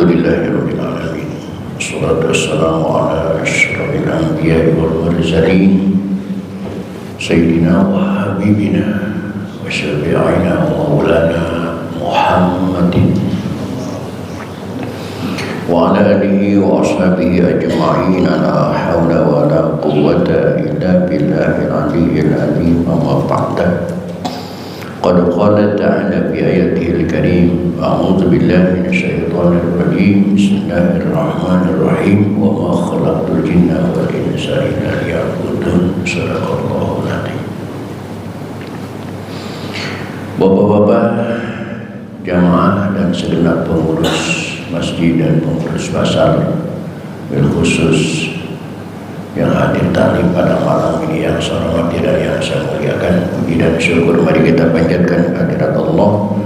Alhamdulillahirabbil alamin. Wassalatu wassalamu ala asyrafil anbiya'i wal mursalin sayyidina wa habibina wa syafi'ina wa maulana Muhammadin wa ala alihi wa ashabihi ajma'in. La hawla wa la quwwata illa billahil aliyyil azim. Amma ba'da. Qad qala ta'ala fi ayatihil karim, a'udzu billahi minasyaitonir rajim. Bismillahirrahmanirrahim. Wa ma khalaqtul jinna wal insa illa liya'budun. Shadaqallahul azim. Bapak-bapak jamaah dan segenap pengurus masjid dan pengurus pasar, bil khusus yang hadir taklim pada malam ini yang saya hormati dan yang saya muliakan, puji dan syukur mari kita panjatkan kehadirat Allah.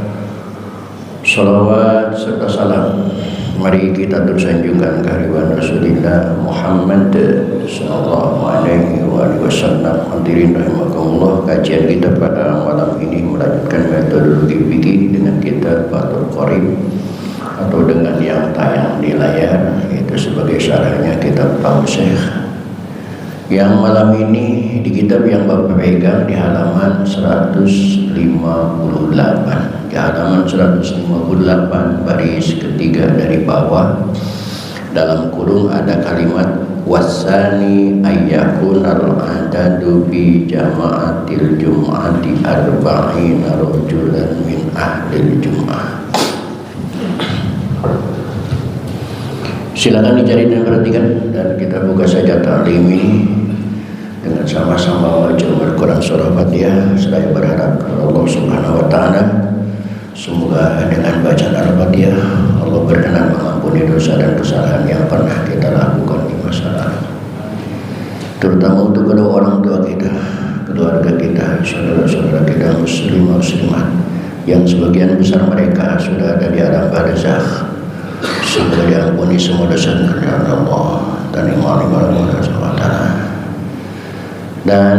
Salawat serta salam mari kita tersanjungkan kehadiran Rasulullah Muhammad sallallahu alaihi wasallam. Hadirin rahimakumullah, kajian kita pada malam ini melanjutkan metodologi fikih dengan kitab Fathul Qorib atau dengan yang tayang di layar, itu sebagai syarahnya kitab Tausyekh. Yang malam ini di kitab yang Bapak pegang di halaman 158, di halaman 158 baris ketiga dari bawah, dalam kurung ada kalimat wasani ayyakunal adadu bi jama'atil jum'ati arba'ina rajulan min ahlil jum'ah. Silakan dicari dan perhatikan, dan kita buka saja taklim ini dengan sama-sama membaca Al-Quran surah Fatihah. Saya berharap kepada Allah Subhanahu wa taala, semoga dengan bacaan Al-Fatihah Allah berkenan mengampuni dosa dan kesalahan yang pernah kita lakukan di masa lalu, terutama untuk kedua orang tua kita, keluarga kita, saudara-saudara kita muslim muslimat yang sebagian besar mereka sudah ada di alam barzakh. Semoga diampuni semua dosa karena Allah dan iman Allah SWT. Dan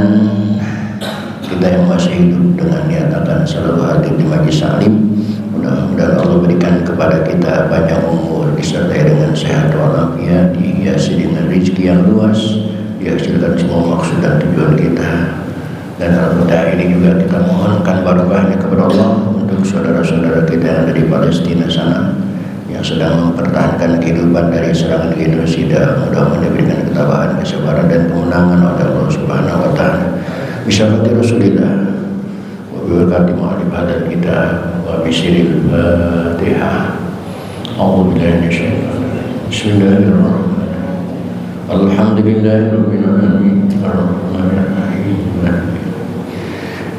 kita yang masih hidup dengan niat akan selalu hadir di majlis taklim, mudah-mudahan Allah berikan kepada kita banyak umur disertai dengan sehat walafiat, dihiasi dengan rezeki yang luas, dihasilkan semua maksud dan tujuan kita. Dan alhamdulillah ini juga kita mohonkan barokahnya kepada Allah untuk saudara-saudara kita yang ada di Palestina sana yang sedang mempertahankan kehidupan dari serangan genosida. Mudah-mudahan diberikan ketabahan, kesabaran dan kemenangan oleh Allah Subhanahu wa taala. Bismillahirrahmanirrahim. Rasulillah wa biwakati ma'alib hadat kita wa bisiril Fatihah. A'udzu billahi minasyaitonir. Bismillahirrahmanirrahim. Alhamdulillahirabbil alamin. Arrahmanirrahim.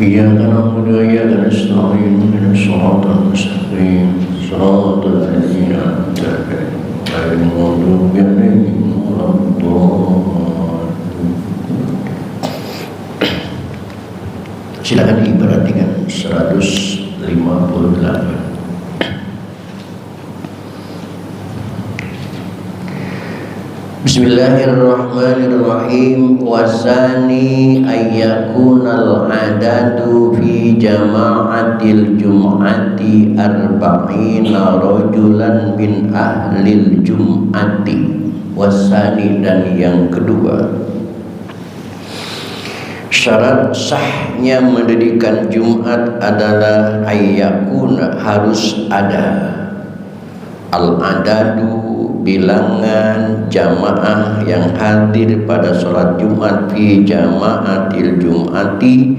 Iyyaka na'budu wa iyyaka nasta'in. Ihdinas siratal mustaqim. Shiratal ladzina an'amta 'alaihim ghairil maghdubi 'alaihim waladdallin. Silakan diperhatikan 158. Bismillahirrahmanirrahim. Wasani ayyakunal adadu fi jama'atil jum'ati arba'ina rajulan min ahlil jum'ati. Wasani, dan yang kedua, syarat sahnya mendirikan Jumat adalah ayyakuna, harus ada al-adadu, bilangan jamaah yang hadir pada sholat Jumat fi jama'atil jum'ati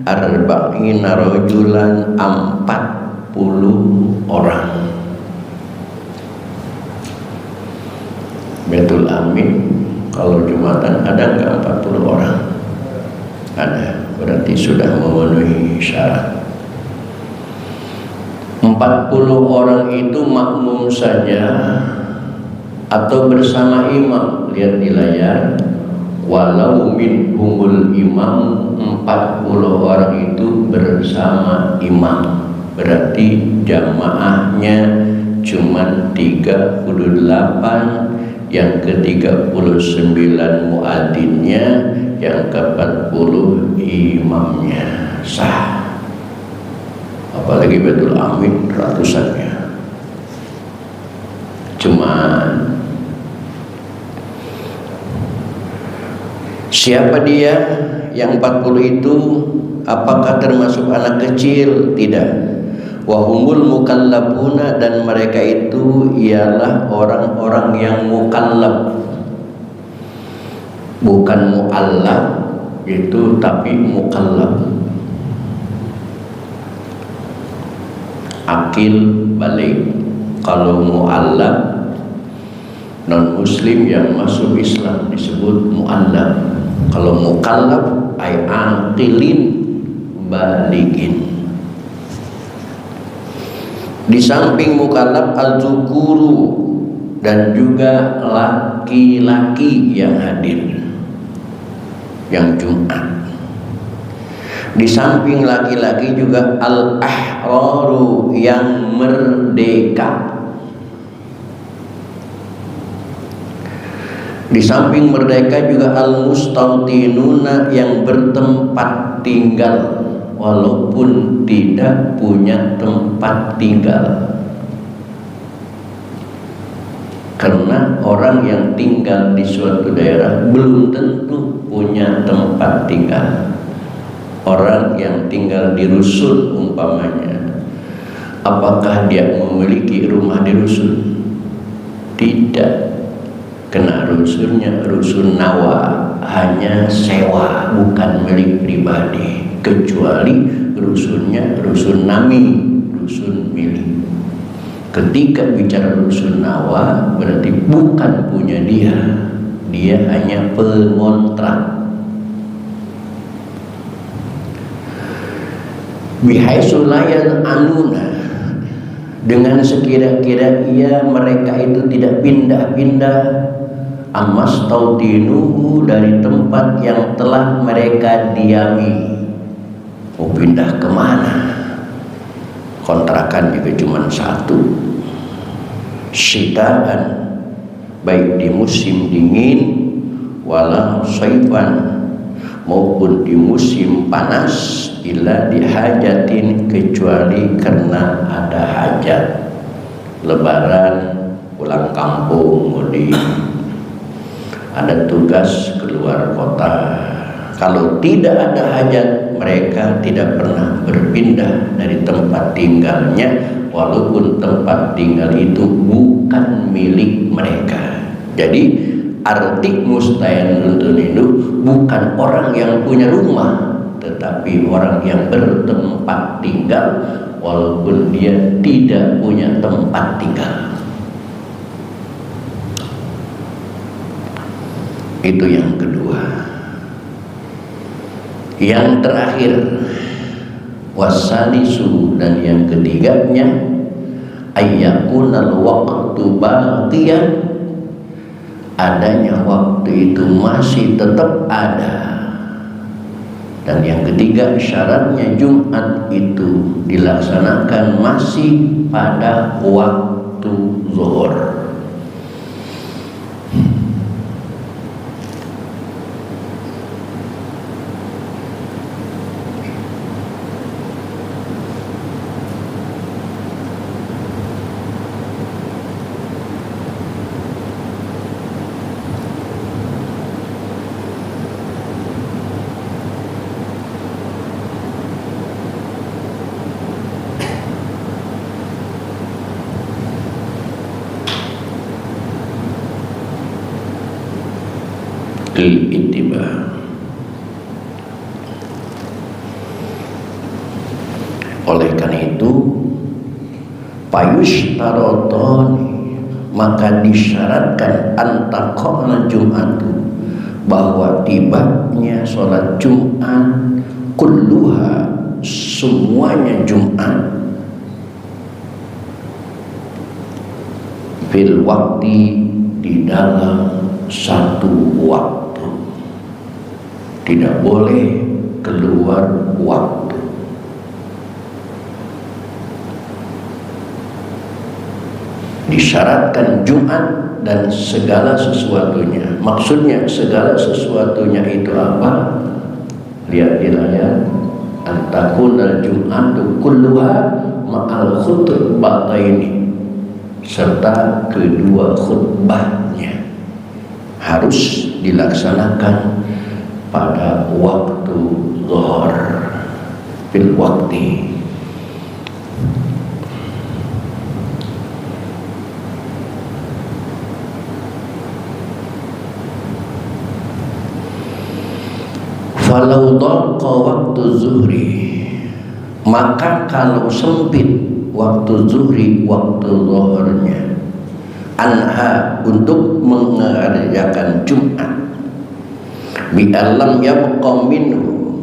arba'ina rajulan, 40 orang. Betul amin. Kalau Jumatan ada nggak 40 orang? Ada, berarti sudah memenuhi syarat. 40 orang itu makmum saja atau bersama imam. Lihat di layar, walau minhumul imam, 40 orang itu bersama imam, berarti jamaahnya cuma 38, yang ke-39 muadzinnya, yang ke-40 imamnya. Sah. Apalagi Baitul Amin ratusannya. Cuman siapa dia yang 40 itu? Apakah termasuk anak kecil? Tidak. Wahumul mukallafuna, dan mereka itu ialah orang-orang yang mukallaf, bukan mu'allaf itu, tapi mukallaf, akil balik. Kalau mu'allaf non muslim yang masuk Islam disebut mu'allaf. Kalau mukallaf ay aqilin baligin. Di samping mukallaf al-dzukuru, dan juga laki-laki yang hadir yang Jumat. Di samping laki-laki juga al-ahraru, yang merdeka. Di samping merdeka juga al-mustautinuna, yang bertempat tinggal walaupun tidak punya tempat tinggal. Karena orang yang tinggal di suatu daerah belum tentu punya tempat tinggal. Orang yang tinggal di rusun umpamanya, apakah dia memiliki rumah di rusun? Tidak. Kena rusunnya rusun nawa, hanya sewa, bukan milik pribadi. Kecuali rusunnya rusun nami, rusun milik. Ketika bicara rusun nawa berarti bukan punya dia, dia hanya pengontrak. Bihaitsu la yan'anuna, dengan sekira-kira mereka itu tidak pindah-pindah, amastautinuhu, dari tempat yang telah mereka diami. Mau pindah kemana? Kontrakan juga cuma satu. Syita'an, baik di musim dingin, wala saifan, maupun di musim panas, illa dihajatin, kecuali karena ada hajat, lebaran, pulang kampung, mudik, ada tugas keluar kota. Kalau tidak ada hajat, mereka tidak pernah berpindah dari tempat tinggalnya, walaupun tempat tinggal itu bukan milik mereka. Jadi arti musta'inun itu bukan orang yang punya rumah, tetapi orang yang bertempat tinggal walaupun dia tidak punya tempat tinggal. Itu yang kedua. Yang terakhir wasalisu, dan yang ketiganya ayyakunal waqtu baqiyan, adanya waktu itu masih tetap ada. Dan yang ketiga syaratnya Jumat itu dilaksanakan masih pada waktu zuhur. Ittiba. Oleh karena itu payushtarotoni, maka disyaratkan antaqal Jum'atu, bahwa tibanya sholat Jumat, kulluha, semuanya Jumat, fil wakti, di dalam satu waktu, tidak boleh keluar waktu. Disyaratkan Jumat dan segala sesuatunya. Maksudnya segala sesuatunya itu apa? Lihat di layar. Antakunal Jum'atu kulluha ma'al khutbataini, serta kedua khutbahnya harus dilaksanakan pada waktu zuhur fil waqti. Falau daqa waktu zuhri, maka kalau sempit waktu zuhri, waktu zuhurnya, anha untuk mengerjakan Jumat, bi alam yabqa minhu,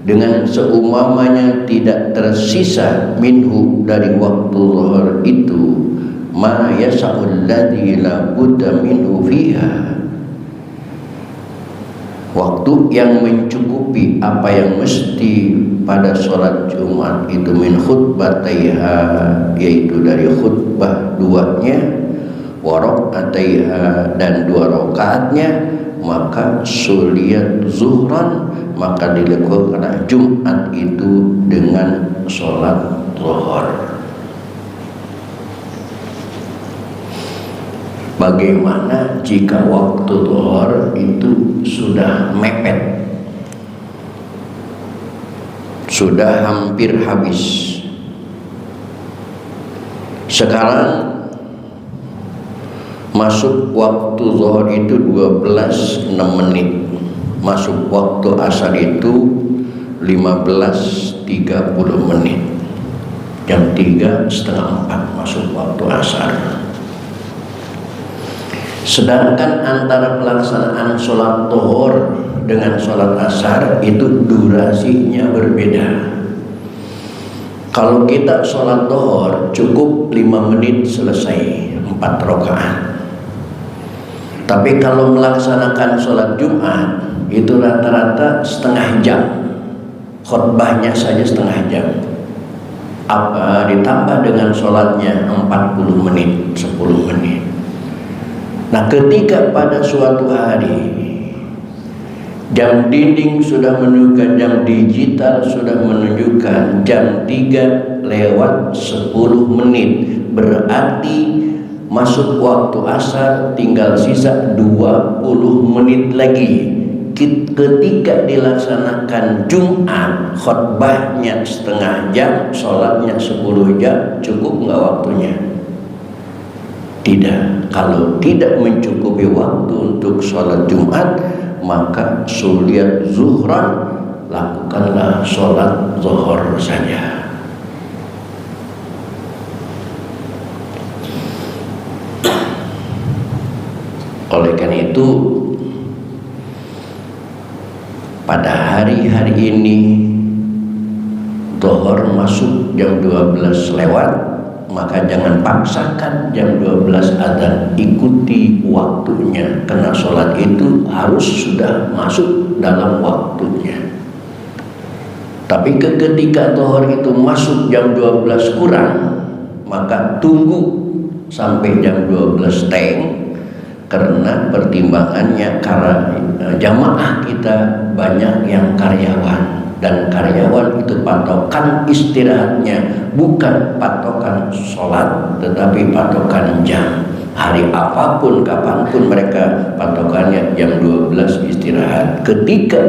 dengan seumpamanya tidak tersisa minhu dari waktu zuhur itu, ma yasa'ul ladzi la budda minhu fiha, waktu yang mencukupi apa yang mesti pada sholat Jumat itu, min khutbataiha, yaitu dari khutbah duanya, wa rakaataiha, dan 2 rakaatnya, maka suliyat zuhran, maka dilakukan Jumat itu dengan sholat zuhur. Bagaimana jika waktu zuhur itu sudah mepet, sudah hampir habis? Sekarang masuk waktu zuhur itu 12:06, masuk waktu asar itu 15:30, jam 3:30 masuk waktu asar. Sedangkan antara pelaksanaan sholat zuhur dengan sholat asar itu durasinya berbeda. Kalau kita sholat zuhur cukup 5 menit selesai 4 rakaat. Tapi kalau melaksanakan sholat Jumat itu rata-rata setengah jam, khutbahnya saja setengah jam, ditambah dengan sholatnya 40 menit, 10 menit. Nah, ketika pada suatu hari jam dinding sudah menunjukkan, jam digital sudah menunjukkan jam 3:10, berarti masuk waktu asar tinggal sisa 20 menit lagi. Ketika dilaksanakan Jumat, khutbahnya setengah jam, sholatnya 10 jam, cukup nggak waktunya? Tidak. Kalau tidak mencukupi waktu untuk sholat Jumat, maka suliyat zuhran, lakukanlah sholat zuhur saja. Oleh karena itu, pada hari-hari ini zuhur masuk jam 12 lewat, maka jangan paksakan jam 12 adzan, ikuti waktunya, karena sholat itu harus sudah masuk dalam waktunya. Tapi ketika zuhur itu masuk jam 12 kurang, maka tunggu sampai jam 12 teng, karena pertimbangannya karena jamaah kita banyak yang karyawan, dan karyawan itu patokan istirahatnya bukan patokan sholat, tetapi patokan jam. Hari apapun, kapanpun mereka patokannya jam 12 istirahat. Ketika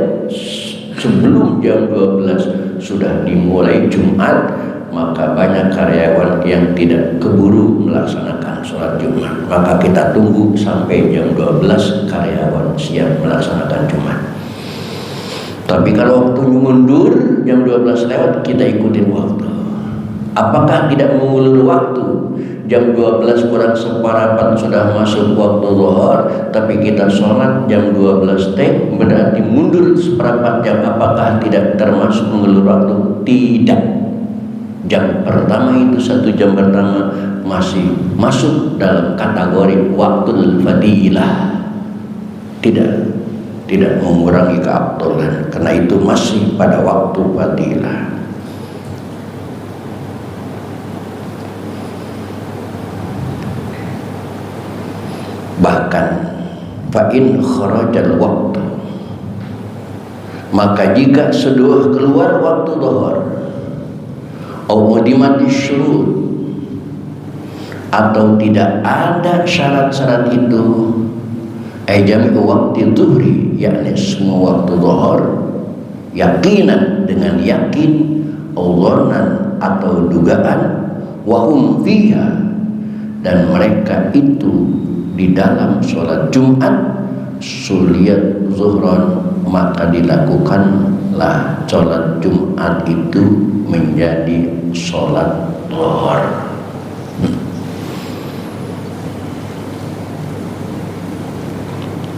sebelum jam 12 sudah dimulai Jumat, maka banyak karyawan yang tidak keburu melaksanakan sholat Jumat. Maka kita tunggu sampai jam 12 karyawan siap melaksanakan Jumat. Tapi kalau waktunya mundur jam 12 lewat, kita ikutin waktu. Apakah tidak mengulur waktu? Jam 12 kurang seperempat sudah masuk waktu zuhur, tapi kita sholat jam 12 teng, berarti mundur seperempat jam. Apakah tidak termasuk mengulur waktu? Tidak. Jam pertama itu, 1 jam pertama masih masuk dalam kategori waktu fadilah. Tidak mengurangi keabdalan, karena itu masih pada waktu fadilah. Bahkan fa in kharajal waktu, maka jika sudah keluar waktu zuhur, au mudimati syurut, atau tidak ada syarat-syarat itu, jami'u waqti dhuhri, yakni semua waktu zuhur, yakinan dengan yakin, awdhanan atau dugaan, wahum fiha, dan mereka itu di dalam sholat Jumat, suliyat zuhron, maka dilakukanlah sholat Jumat itu menjadi sholat zuhur.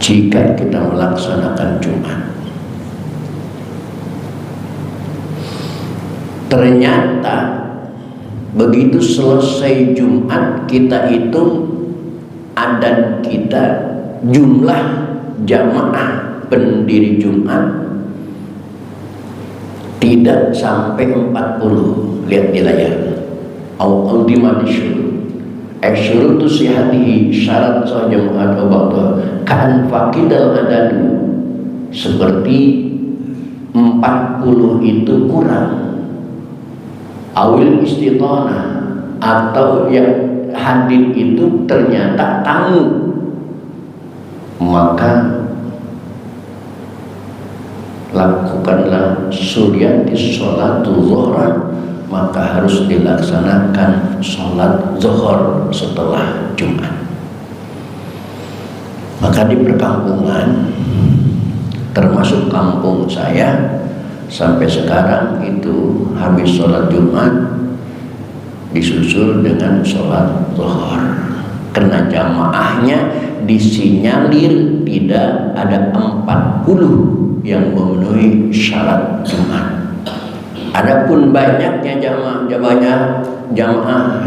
Jika kita melaksanakan Jumat, ternyata begitu selesai Jumat kita hitung adat kita, jumlah jamaah pendiri Jumat tidak sampai 40. Lihat di layar. Ultimate syurutu sihatihi, syarat sah Jumat obatah kan fakidal adadu, seperti 40 itu kurang, awil istitonah, atau yang hadir itu ternyata tamu, maka lakukanlah suryati sholatu zuhran, maka harus dilaksanakan sholat zuhur setelah Jumat. Maka di perkampungan, termasuk kampung saya, sampai sekarang itu habis sholat Jumat disusul dengan sholat zuhur, karena jamaahnya disinyalir tidak ada 40 yang memenuhi syarat Jumat. Adapun banyaknya jamaah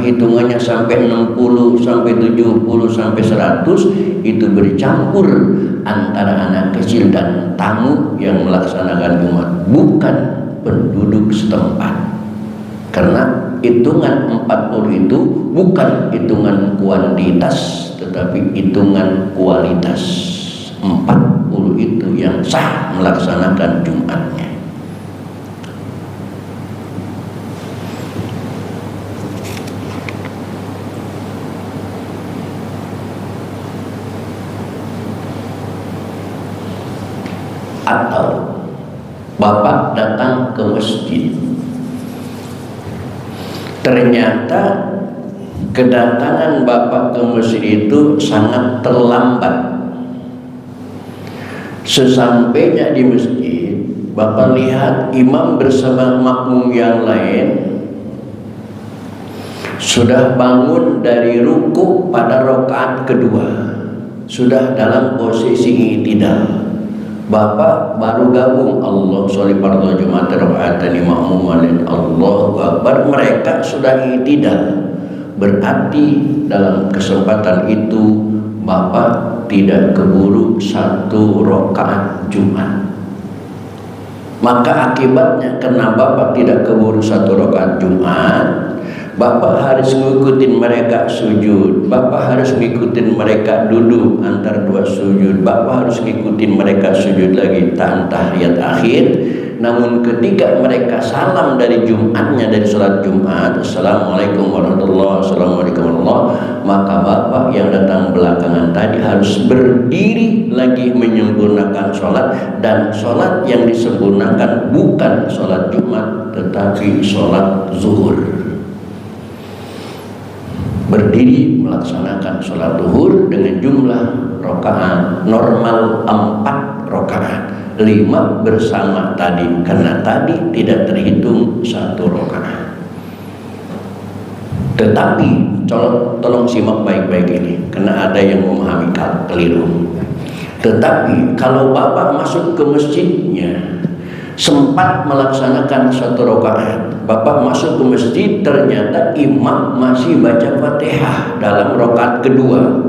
hitungannya sampai 60, sampai 70, sampai 100, itu bercampur antara anak kecil dan tamu yang melaksanakan Jumat, bukan penduduk setempat. Karena hitungan 40 itu bukan hitungan kuantitas, tetapi hitungan kualitas. 40 itu yang sah melaksanakan Jumatnya. Atau bapak datang ke masjid, ternyata kedatangan bapak ke masjid itu sangat terlambat. Sesampainya di masjid, bapak lihat imam bersama makmum yang lain sudah bangun dari ruku pada rakaat kedua, sudah dalam posisi i'tidal. Bapak baru gabung, Allah sholli fardhu Jumat rakaatan makmum walid, Allahu akbar, mereka sudah i'tidal. Berarti dalam kesempatan itu bapak tidak keburu 1 rakaat Jumat. Maka akibatnya, karena bapak tidak keburu 1 rakaat Jumat, bapak harus ngikutin mereka sujud, bapak harus ngikutin mereka duduk antar 2 sujud, bapak harus ngikutin mereka sujud lagi tahiyat akhir. Namun ketika mereka salam dari Jumatnya, dari sholat Jumat, Assalamualaikum warahmatullahi wabarakatuh, maka bapak yang datang belakangan tadi harus berdiri lagi menyempurnakan sholat. Dan sholat yang disempurnakan bukan sholat Jumat, tetapi sholat zuhur. Berdiri melaksanakan sholat zuhur dengan jumlah rakaat normal 4 rakaat, 5 bersama tadi, karena tadi tidak terhitung 1 rakaat. Tetapi tolong simak baik-baik ini, karena ada yang memahami keliru. Tetapi kalau bapak masuk ke masjidnya, sempat melaksanakan 1 rakaat, bapak masuk ke masjid, ternyata imam masih baca Fatihah dalam rakaat kedua.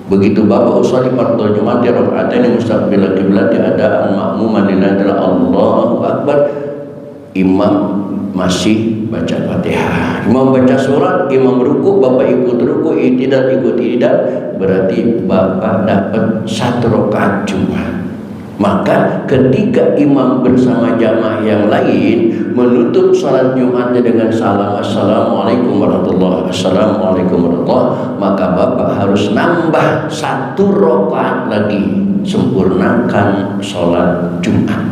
Begitu bapak usolli fardhu Jumat rakaatain mustaqbil qiblat, adaan makmuman lillahi Allahu akbar, imam masih baca Fatihah, imam baca surat, imam ruku, bapak ikut ruku, i'tidal ikut i'tidal, berarti bapak dapat 1 rakaat Jumat. Maka ketika imam bersama jamaah yang lain menutup salat Jumatnya dengan salam assalamualaikum warahmatullahi assalamualaikum warahmatullahi, maka bapak harus nambah 1 rakaat lagi, sempurnakan salat Jumat.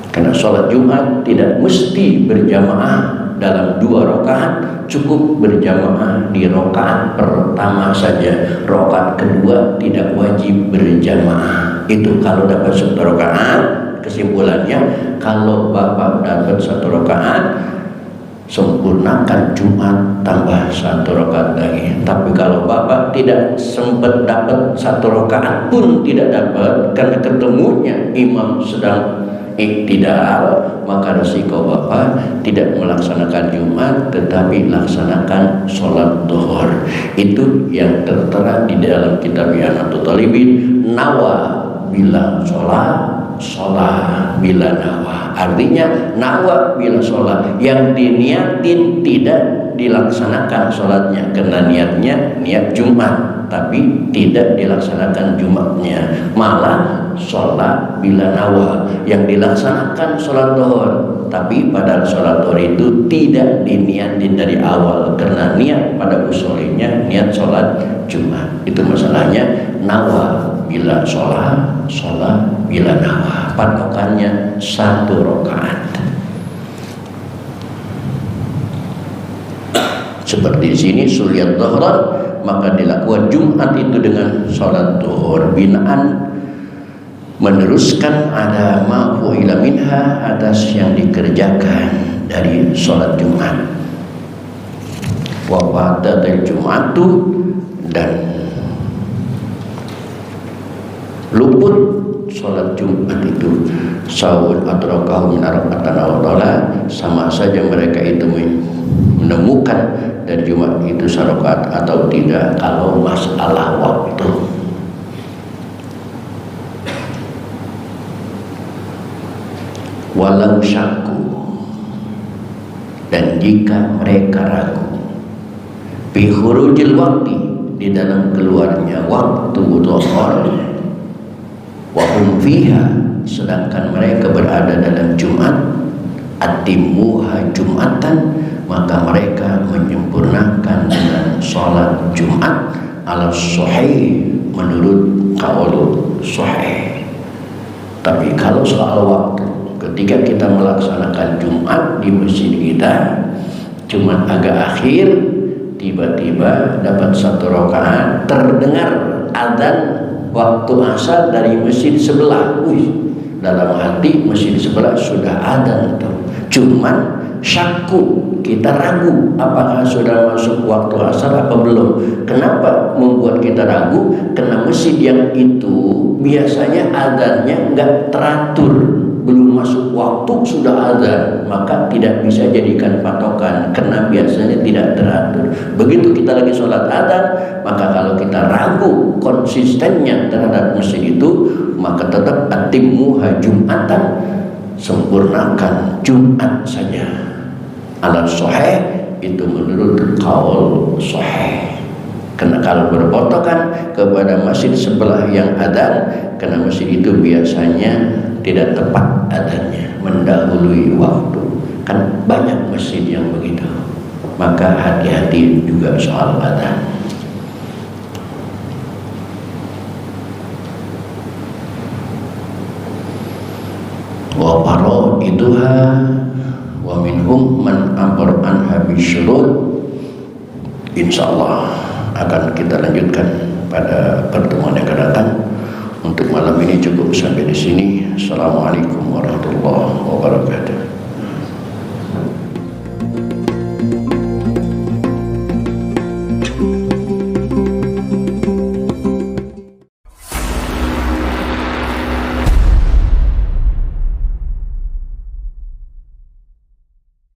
Karena salat Jumat tidak mesti berjamaah dalam 2 rakaat, cukup berjamaah di rakaat pertama saja. Rakaat kedua tidak wajib berjamaah. Itu kalau dapat 1 rakaat. Kesimpulannya, kalau bapak dapat 1 rakaat, sempurnakan Jumat tambah 1 rakaat lagi. Tapi kalau bapak tidak sempat dapat 1 rakaat pun tidak dapat karena ketemunya imam sedang iktidal, maka resiko bapak tidak melaksanakan Jumat tetapi laksanakan sholat duhur. Itu yang tertera di dalam kitab I'anatul Talibin, nawa bila sholat bila nawa. Artinya nawa bila sholat, yang diniatin tidak dilaksanakan sholatnya karena niatnya niat Jumat, tapi tidak dilaksanakan Jumatnya, malah sholat bila nawa, yang dilaksanakan sholat duhur, tapi pada sholat duhur itu tidak diniatin dari awal karena niat pada usulnya niat sholat Jumat. Itu masalahnya nawa bila sholat bila nawa, patokannya 1 rakaat. Seperti di sini suliyat dhuhran, maka dilakukan Jumat itu dengan sholat duhur binaan meneruskan ada ma'fu'ila minha, atas yang dikerjakan dari sholat Jumat. Wa fatatil Jum'atu, dan luput sholat Jumat itu sawun adrakahu min arba'atan awdala, sama saja mereka itu menemukan dari Jumat itu sarokat atau tidak kalau masalah waktu. Walau syakku, dan jika mereka ragu bi khurujil waqti, di dalam keluarnya waktu dhuhur, wa hum fiha, sedangkan mereka berada dalam Jumat, atimmuha Jumatan, maka mereka menyempurnakan dengan sholat Jumat ala sahih, menurut qaul sahih. Tapi kalau soal waktu, ketika kita melaksanakan Jumat di masjid kita, Jumat agak akhir, tiba-tiba dapat 1 rakaat, terdengar adzan waktu asar dari masjid sebelah. Dalam hati masjid sebelah sudah adzan tuh. Cuman syakku, kita ragu apakah sudah masuk waktu asar apa belum. Kenapa membuat kita ragu? Karena masjid yang itu biasanya adzannya enggak teratur, belum masuk waktu sudah azan, maka tidak bisa jadikan patokan karena biasanya tidak teratur. Begitu kita lagi sholat azan, maka kalau kita ragu konsistennya terhadap masjid itu, maka tetap atimmuha Jumatan, sempurnakan Jumat saja. Ala sahih, itu menurut qaul sahih. Karena kalau berpotokan kepada masjid sebelah yang adzan, karena masjid itu biasanya tidak tepat adzannya, mendahului waktu. Kan banyak masjid yang begitu. Maka hati-hati juga soal adzan. Wa faraiduha wa minhum man amr anha bisyurut. Insyaallah akan kita lanjutkan pada pertemuan yang akan datang. Untuk malam ini cukup sampai di sini. Assalamualaikum warahmatullahi wabarakatuh.